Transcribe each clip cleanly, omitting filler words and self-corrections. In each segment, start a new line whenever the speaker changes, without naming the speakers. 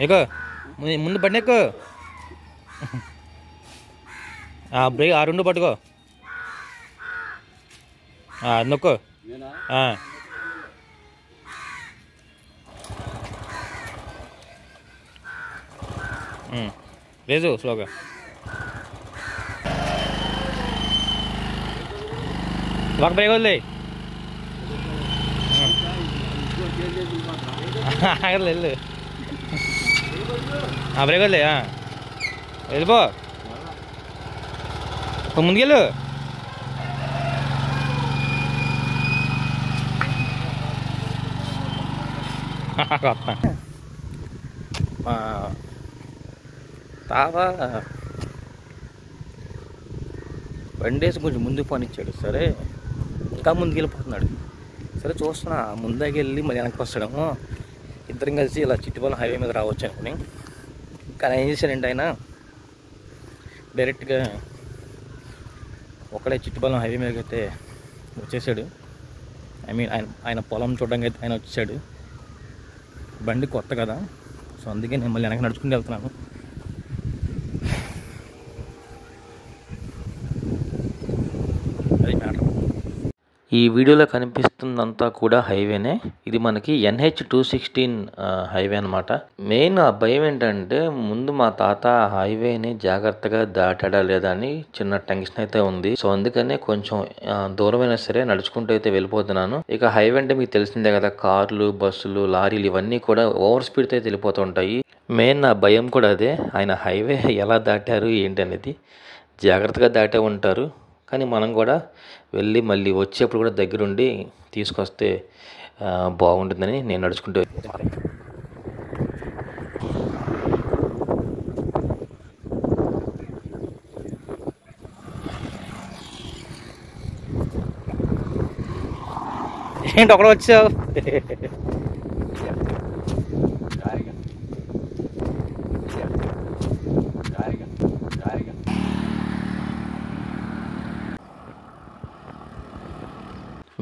ఎక్కు ముందు బండి ఎక్కు బ్రేక్ ఆ రెండు పట్టుకో నొక్కు లేదు స్లోగా ఒక బ్రేక్ వదిలే వెళ్ళు బ్రేక్ వదిలే వెళ్ళిపో ముందుకెళ్ళు మా తాత బండేసి కొంచెం ముందుకు పనిచ్చాడు. సరే ఇంకా ముందుకు వెళ్ళిపోతున్నాడు. సరే చూస్తున్నా ముందుకు వెళ్ళి మళ్ళీ వెనక్కి వస్తాడేమో, ఇద్దరం కలిసి ఇలా చిట్టుపల్లి హైవే మీద రావచ్చు అనుకుని. కానీ ఏం చేశాడంటే ఆయన డైరెక్ట్గా ఒకడే చిట్టుపల్లి హైవే మీదకి అయితే వచ్చేసాడు. ఆయన పొలం చూడడానికి అయితే ఆయన వచ్చేసాడు. బండి కొత్త కదా, సో అందుకే నేను మళ్ళీ వెనక్కి నడుచుకుంటూ వెళ్తున్నాను. అది మ్యాటర్. ఈ వీడియోలో కనిపిస్తుందంతా కూడా హైవేనే. ఇది మనకి NH-216 హైవే అనమాట. మెయిన్ ఆ భయం ఏంటంటే ముందు మా తాత హైవేని జాగ్రత్తగా దాటాడా లేదా అని చిన్న టెన్షన్ అయితే ఉంది. సో అందుకనే కొంచెం దూరమైనా సరే నడుచుకుంటూ అయితే వెళ్ళిపోతున్నాను. ఇక హైవే అంటే మీకు తెలిసిందే కదా, కార్లు, బస్సులు, లారీలు ఇవన్నీ కూడా ఓవర్ స్పీడ్తో అయితే వెళ్ళిపోతుంటాయి. మెయిన్ నా భయం కూడా అదే, ఆయన హైవే ఎలా దాటారు ఏంటి అనేది. జాగ్రత్తగా దాటే ఉంటారు, కానీ మనం కూడా వెళ్ళి మళ్ళీ వచ్చేప్పుడు కూడా దగ్గరుండి తీసుకొస్తే బాగుంటుందని నేను నడుచుకుంటూ ఏంటి ఒకడు వచ్చావు.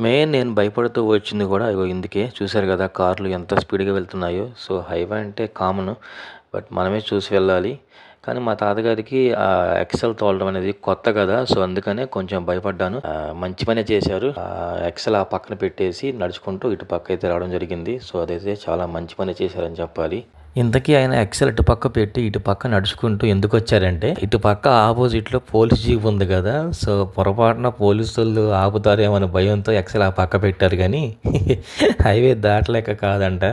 మెయిన్ నేను భయపడుతూ వచ్చింది కూడా ఇందుకే. చూశారు కదా కార్లు ఎంత స్పీడ్గా వెళ్తున్నాయో. సో హైవే అంటే కామన్, బట్ మనమే చూసి వెళ్ళాలి. కానీ మా తాతగారికి ఆ ఎక్సెల్ తోలడం అనేది కొత్త కదా, సో అందుకనే కొంచెం భయపడ్డాను. మంచి పనే చేశారు. ఎక్సెల్ ఆ పక్కన పెట్టేసి నడుచుకుంటూ ఇటు పక్క అయితే రావడం జరిగింది. సో అదైతే చాలా మంచి పని చేశారని చెప్పాలి. ఇంతకీ ఆయన ఎక్సెల్ ఇటు పక్క పెట్టి ఇటు పక్క నడుచుకుంటూ ఎందుకు వచ్చారంటే, ఇటు పక్క ఆపోజిట్లో పోలీస్ జీప్ ఉంది కదా, సో పొరపాటున పోలీసులు ఆపుతారేమో భయంతో ఎక్సెల్ ఆ పక్క పెట్టారు. కానీ హైవే దాటలేక కాదంట,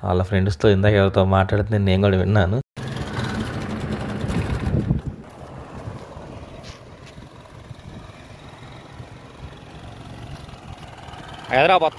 వాళ్ళ ఫ్రెండ్స్తో ఇందాక ఎవరితో మాట్లాడితే నేను కూడా విన్నాను. హైదరాబాద్